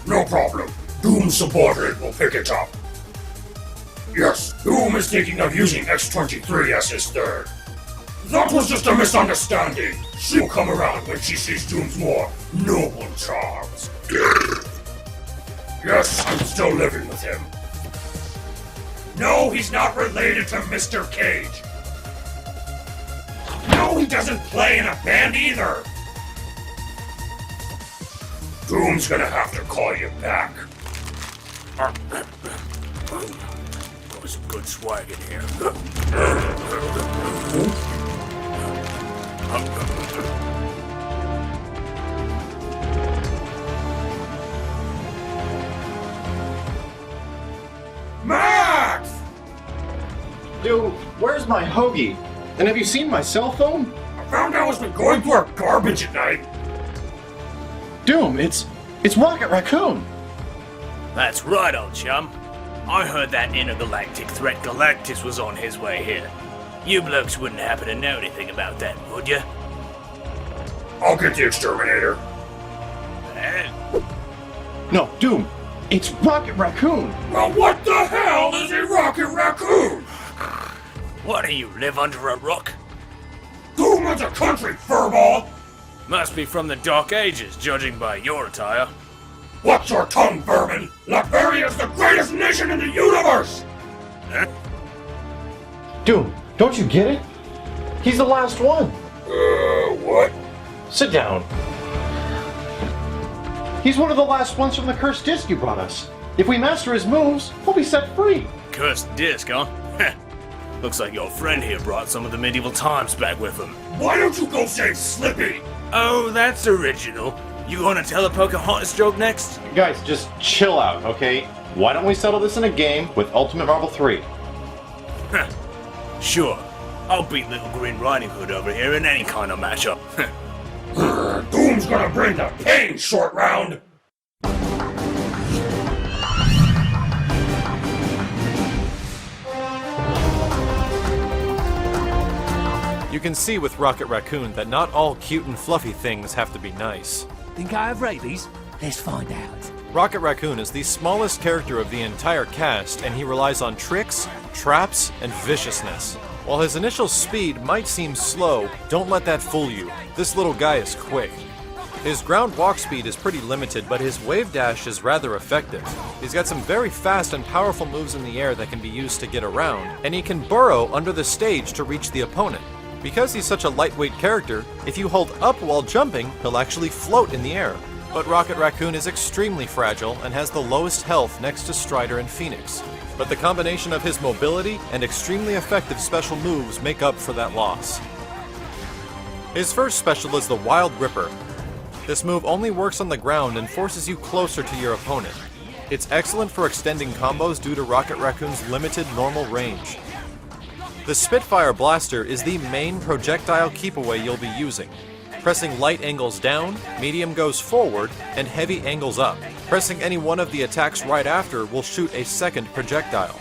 No problem. Doom's subordinate will pick it up. Yes, Doom is thinking of using X-23 as his third. That was just a misunderstanding. She'll come around when she sees Doom's more noble charms. Yes, I'm still living with him. No, he's not related to Mr. Cage. No, he doesn't play in a band either. Doom's gonna have to call you back. Got some good swag in here. Max! Dude, where's my hoagie? And have you seen my cell phone? I found out it's been going through our garbage at night. Doom, it's Rocket Raccoon! That's right, old chum. I heard that intergalactic threat Galactus was on his way here. You blokes wouldn't happen to know anything about that, would you? I'll get the exterminator. No, Doom, it's Rocket Raccoon! Well, what the hell is a Rocket Raccoon? What, do you live under a rock? Doom runs a country, furball! Must be from the Dark Ages, judging by your attire. Watch your tongue, vermin! Latveria is the greatest nation in the universe! Huh? Doom, don't you get it? He's the last one! What? Sit down. He's one of the last ones from the cursed disc you brought us. If we master his moves, we'll be set free. Cursed disc, huh? Looks like your friend here brought some of the medieval times back with him. Why don't you go save Slippy? Oh, that's original. You gonna tell a Pocahontas joke next? Guys, just chill out, okay? Why don't we settle this in a game with Ultimate Marvel 3? Sure. I'll beat Little Green Riding Hood over here in any kind of matchup. Doom's gonna bring the pain, short round! You can see with Rocket Raccoon that not all cute and fluffy things have to be nice. Think I have rabies? Let's find out. Rocket Raccoon is the smallest character of the entire cast, and he relies on tricks, traps, and viciousness. While his initial speed might seem slow, don't let that fool you. This little guy is quick. His ground walk speed is pretty limited, but his wave dash is rather effective. He's got some very fast and powerful moves in the air that can be used to get around, and he can burrow under the stage to reach the opponent. Because he's such a lightweight character, if you hold up while jumping, he'll actually float in the air. But Rocket Raccoon is extremely fragile and has the lowest health next to Strider and Phoenix. But the combination of his mobility and extremely effective special moves make up for that loss. His first special is the Wild Ripper. This move only works on the ground and forces you closer to your opponent. It's excellent for extending combos due to Rocket Raccoon's limited normal range. The Spitfire Blaster is the main projectile keep-away you'll be using. Pressing light angles down, medium goes forward, and heavy angles up. Pressing any one of the attacks right after will shoot a second projectile.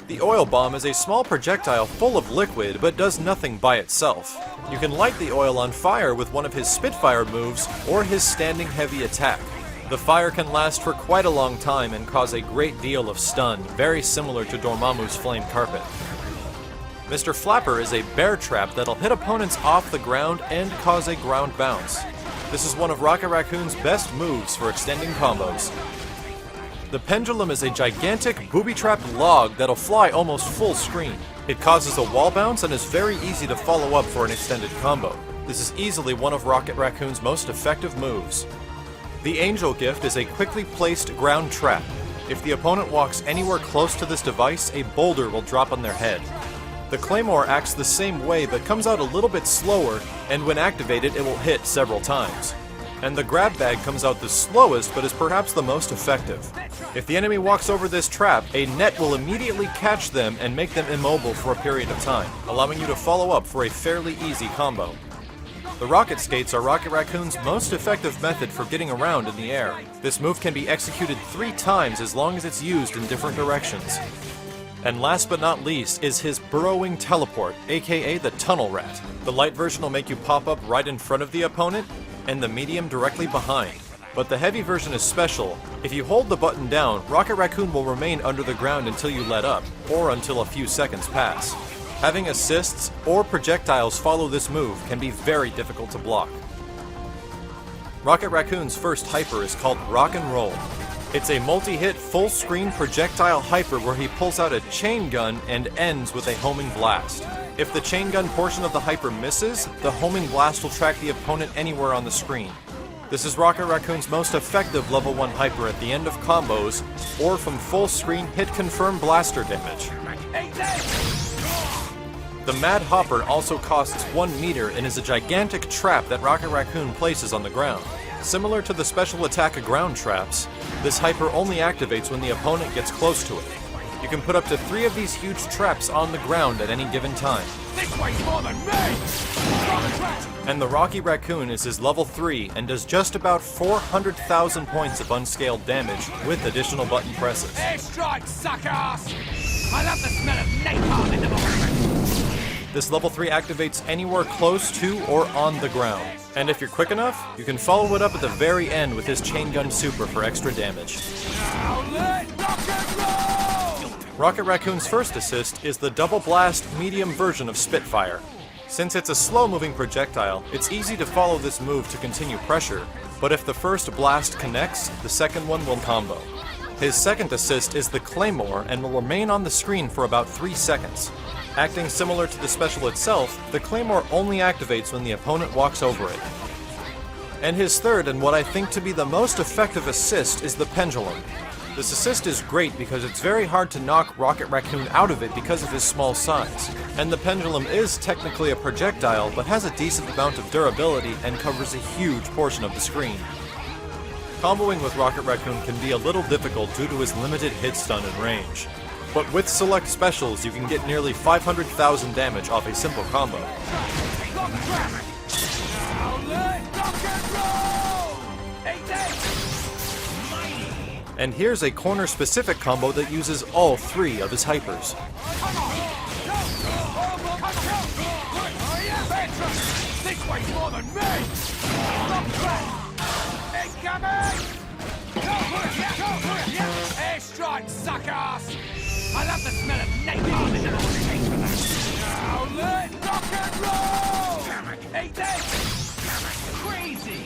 The Oil Bomb is a small projectile full of liquid, but does nothing by itself. You can light the oil on fire with one of his Spitfire moves or his standing heavy attack. The fire can last for quite a long time and cause a great deal of stun, very similar to Dormammu's Flame Carpet. Mr. Flapper is a bear trap that'll hit opponents off the ground and cause a ground bounce. This is one of Rocket Raccoon's best moves for extending combos. The Pendulum is a gigantic booby-trapped log that'll fly almost full screen. It causes a wall bounce and is very easy to follow up for an extended combo. This is easily one of Rocket Raccoon's most effective moves. The Angel Gift is a quickly placed ground trap. If the opponent walks anywhere close to this device, a boulder will drop on their head. The Claymore acts the same way but comes out a little bit slower, and when activated it will hit several times. And the Grab Bag comes out the slowest but is perhaps the most effective. If the enemy walks over this trap, a net will immediately catch them and make them immobile for a period of time, allowing you to follow up for a fairly easy combo. The Rocket Skates are Rocket Raccoon's most effective method for getting around in the air. This move can be executed 3 times as long as it's used in different directions. And last but not least is his Burrowing Teleport, aka the Tunnel Rat. The light version will make you pop up right in front of the opponent, and the medium directly behind. But the heavy version is special. If you hold the button down, Rocket Raccoon will remain under the ground until you let up, or until a few seconds pass. Having assists or projectiles follow this move can be very difficult to block. Rocket Raccoon's first hyper is called Rock and Roll. It's a multi-hit full-screen projectile hyper where he pulls out a chain gun and ends with a homing blast. If the chain gun portion of the hyper misses, the homing blast will track the opponent anywhere on the screen. This is Rocket Raccoon's most effective level 1 hyper at the end of combos, or from full-screen hit-confirm blaster damage. The Mad Hopper also costs 1 meter and is a gigantic trap that Rocket Raccoon places on the ground. Similar to the special attack ground traps, this hyper only activates when the opponent gets close to it. You can put up to 3 of these huge traps on the ground at any given time. And the Rocky Raccoon is his level 3 and does just about 400,000 points of unscaled damage with additional button presses. Airstrike, suckers! I love the smell of napalm in the morning. This level 3 activates anywhere close to or on the ground. And if you're quick enough, you can follow it up at the very end with his chain gun super for extra damage. Now let rock and roll! Rocket Raccoon's first assist is the double blast medium version of Spitfire. Since it's a slow-moving projectile, it's easy to follow this move to continue pressure, but if the first blast connects, the second one will combo. His second assist is the Claymore and will remain on the screen for about 3 seconds. Acting similar to the special itself, the Claymore only activates when the opponent walks over it. And his third, and what I think to be the most effective assist, is the Pendulum. This assist is great because it's very hard to knock Rocket Raccoon out of it because of his small size. And the Pendulum is technically a projectile, but has a decent amount of durability and covers a huge portion of the screen. Comboing with Rocket Raccoon can be a little difficult due to his limited hit stun and range. But with select specials, you can get nearly 500,000 damage off a simple combo. And here's a corner-specific combo that uses all 3 of his hypers. Airstrike, suckers! I love the smell of napalm in the morning. Now let rock and roll! Eat this! Crazy!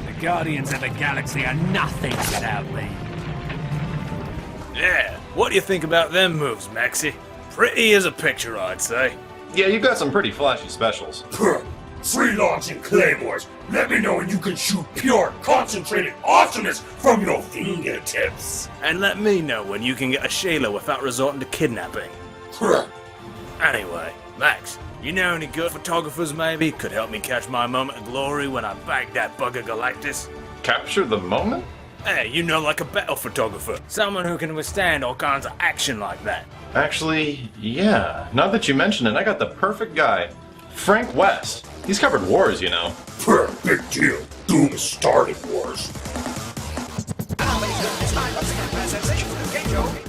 The Guardians of the Galaxy are nothing without me. Yeah, what do you think about them moves, Maxie? Pretty as a picture, I'd say. Yeah, you've got some pretty flashy specials. Freelancing Claymores, let me know when you can shoot pure, concentrated awesomeness from your fingertips. And let me know when you can get a Shayla without resorting to kidnapping. Anyway, Max, you know any good photographers maybe could help me catch my moment of glory when I bag that bugger Galactus? Capture the moment? Hey, you know, like a battle photographer. Someone who can withstand all kinds of action like that. Actually, yeah. Now that you mention it, I got the perfect guy. Frank West. He's covered wars, you know. Big deal. Doom started wars.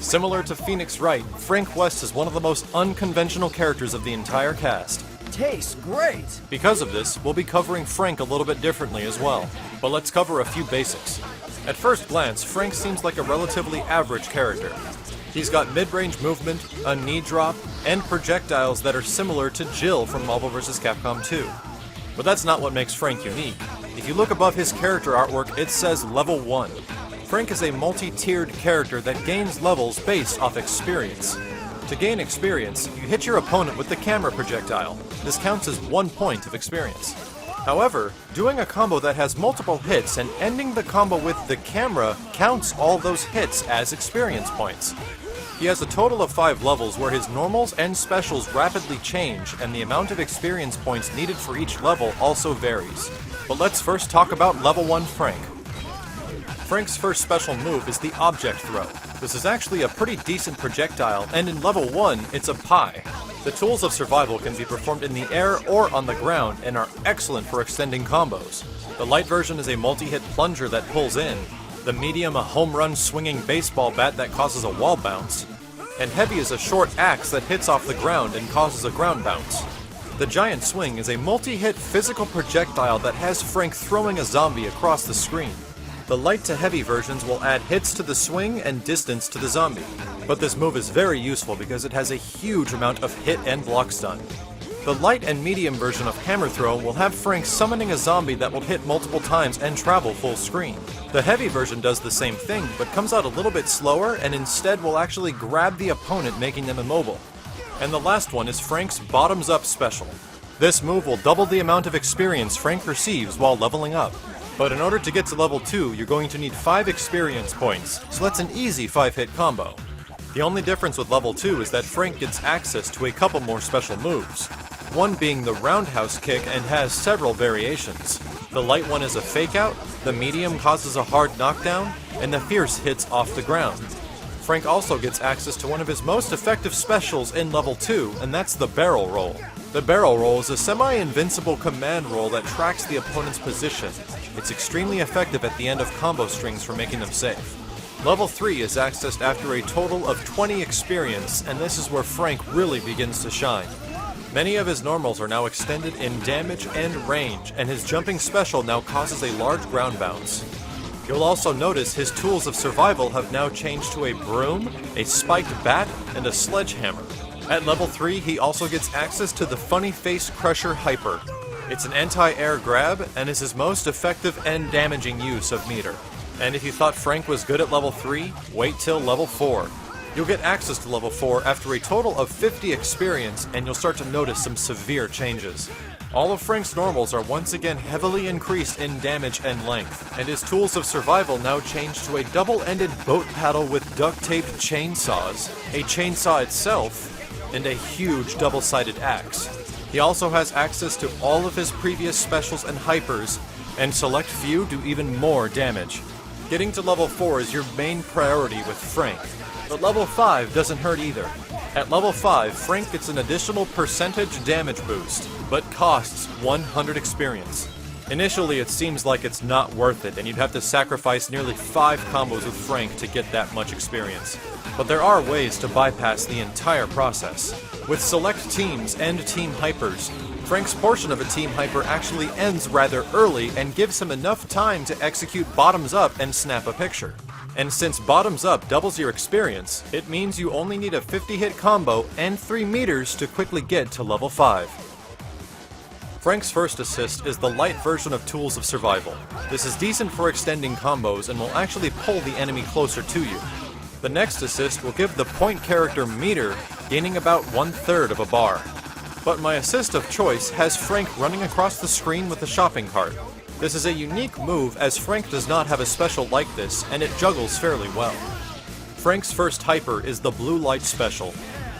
Similar to Phoenix Wright, Frank West is one of the most unconventional characters of the entire cast. Tastes great! Because of this, we'll be covering Frank a little bit differently as well. But let's cover a few basics. At first glance, Frank seems like a relatively average character. He's got mid-range movement, a knee drop, and projectiles that are similar to Jill from Marvel vs. Capcom 2. But that's not what makes Frank unique. If you look above his character artwork, it says Level 1. Frank is a multi-tiered character that gains levels based off experience. To gain experience, you hit your opponent with the camera projectile. This counts as 1 point of experience. However, doing a combo that has multiple hits and ending the combo with the camera counts all those hits as experience points. He has a total of 5 levels where his normals and specials rapidly change, and the amount of experience points needed for each level also varies. But let's first talk about Level 1 Frank. Frank's first special move is the Object Throw. This is actually a pretty decent projectile, and in Level 1, it's a pie. The tools of survival can be performed in the air or on the ground and are excellent for extending combos. The light version is a multi-hit plunger that pulls in, the medium a home run swinging baseball bat that causes a wall bounce, and heavy is a short axe that hits off the ground and causes a ground bounce. The giant swing is a multi-hit physical projectile that has Frank throwing a zombie across the screen. The light to heavy versions will add hits to the swing and distance to the zombie, but this move is very useful because it has a huge amount of hit and block stun. The light and medium version of Hammer Throw will have Frank summoning a zombie that will hit multiple times and travel full screen. The heavy version does the same thing, but comes out a little bit slower and instead will actually grab the opponent, making them immobile. And the last one is Frank's Bottoms Up special. This move will double the amount of experience Frank receives while leveling up. But in order to get to level 2, you're going to need 5 experience points, so that's an easy 5-hit combo. The only difference with level 2 is that Frank gets access to a couple more special moves. One being the roundhouse kick and has several variations. The light one is a fake out, the medium causes a hard knockdown, and the fierce hits off the ground. Frank also gets access to one of his most effective specials in level 2, and that's the barrel roll. The barrel roll is a semi-invincible command roll that tracks the opponent's position. It's extremely effective at the end of combo strings for making them safe. Level 3 is accessed after a total of 20 experience, and this is where Frank really begins to shine. Many of his normals are now extended in damage and range, and his jumping special now causes a large ground bounce. You'll also notice his tools of survival have now changed to a broom, a spiked bat, and a sledgehammer. At level 3, he also gets access to the Funny Face Crusher Hyper. It's an anti-air grab, and is his most effective and damaging use of meter. And if you thought Frank was good at level 3, wait till level 4. You'll get access to level 4 after a total of 50 experience, and you'll start to notice some severe changes. All of Frank's normals are once again heavily increased in damage and length, and his tools of survival now change to a double-ended boat paddle with duct-taped chainsaws, a chainsaw itself, and a huge double-sided axe. He also has access to all of his previous specials and hypers, and select few do even more damage. Getting to level 4 is your main priority with Frank, but level 5 doesn't hurt either. At level 5, Frank gets an additional percentage damage boost, but costs 100 experience. Initially, it seems like it's not worth it, and you'd have to sacrifice nearly 5 combos with Frank to get that much experience. But there are ways to bypass the entire process. With select teams and team hypers, Frank's portion of a team hyper actually ends rather early and gives him enough time to execute bottoms up and snap a picture. And since bottoms up doubles your experience, it means you only need a 50-hit combo and 3 meters to quickly get to level 5. Frank's first assist is the light version of Tools of Survival. This is decent for extending combos and will actually pull the enemy closer to you. The next assist will give the point character meter, gaining about 1/3 of a bar. But my assist of choice has Frank running across the screen with a shopping cart. This is a unique move as Frank does not have a special like this, and it juggles fairly well. Frank's first hyper is the blue light special.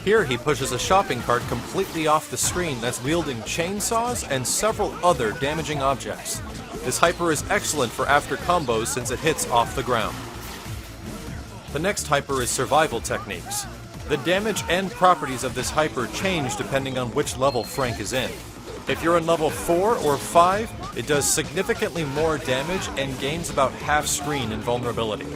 Here he pushes a shopping cart completely off the screen that's wielding chainsaws and several other damaging objects. This hyper is excellent for after combos since it hits off the ground. The next hyper is survival techniques. The damage and properties of this hyper change depending on which level Frank is in. If you're in level 4 or 5, it does significantly more damage and gains about half screen invulnerability.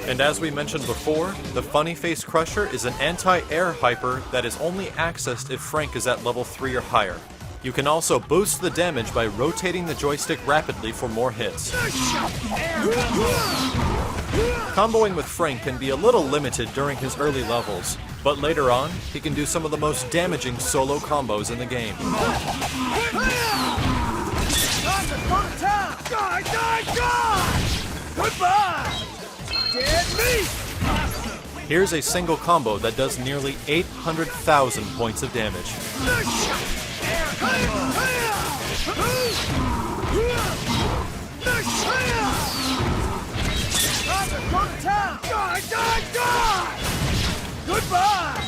And as we mentioned before, the Funny Face Crusher is an anti-air hyper that is only accessed if Frank is at level 3 or higher. You can also boost the damage by rotating the joystick rapidly for more hits. Comboing with Frank can be a little limited during his early levels, but later on, he can do some of the most damaging solo combos in the game. Goodbye! Dead meat! Here's a single combo that does nearly 800,000 points of damage. Goodbye!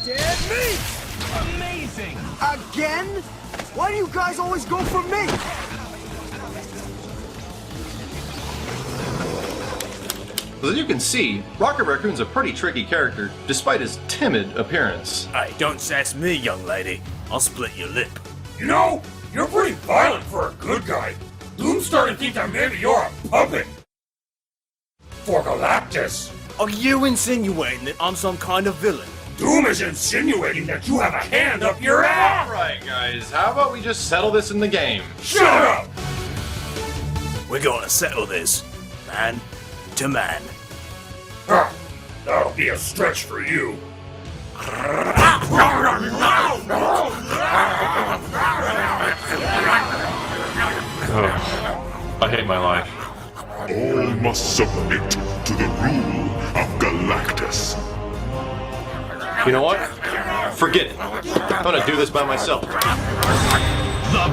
Dead meat! Amazing! Again? Why do you guys always go for me? As you can see, Rocket Raccoon's a pretty tricky character, despite his timid appearance. Hey, don't sass me, young lady. I'll split your lip. You know, you're pretty violent for a good guy. Doom's starting to think that maybe you're a puppet. For Galactus. Are you insinuating that I'm some kind of villain? Doom is insinuating that you have a hand up your ass! Alright, guys, how about we just settle this in the game? Shut up! We're gonna settle this, man to man. Huh, that'll be a stretch for you. I hate my life. All must submit to the rule of Galactus. You know what? Forget it. I'm gonna do this by myself. The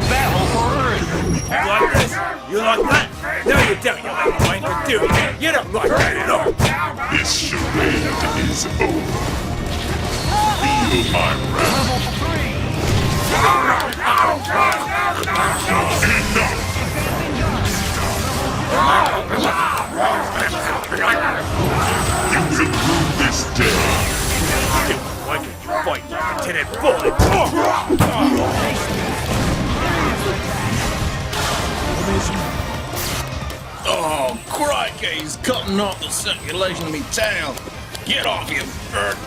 battle for Earth! You like this? You like that? No, you don't, you little wanker, do you? You don't like that at all. This charade is over. Feel my wrath. You can rule this day. Why can't you fight like Lieutenant Bullet? Oh, crikey, he's cutting off the circulation of me tail. Get off, you bird.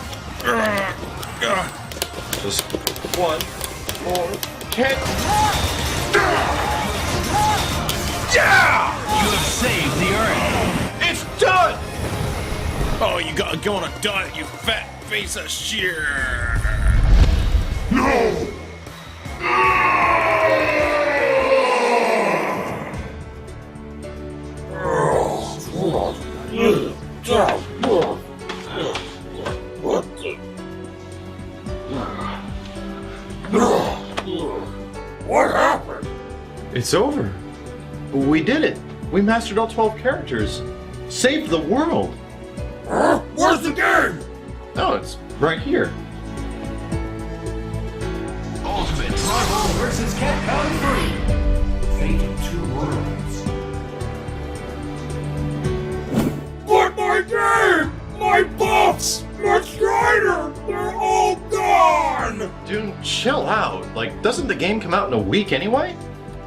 Just 1 more kick. Yeah! You have saved the Earth! It's done! Oh, you gotta go on a diet, you fat piece of shit. No! What happened? It's over. We did it. We mastered all 12 characters. Saved the world. Huh? Where's the game? No, it's right here. Ultimate Marvel vs. Capcom 3. Fate of Two Worlds. But my game! My buffs! My Strider! They're all gone! Dude, chill out. Like, doesn't the game come out in a week anyway?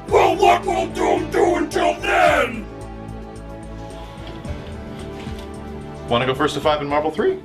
Well, what will Doom do until then? Want to go first to 5 in Marvel 3?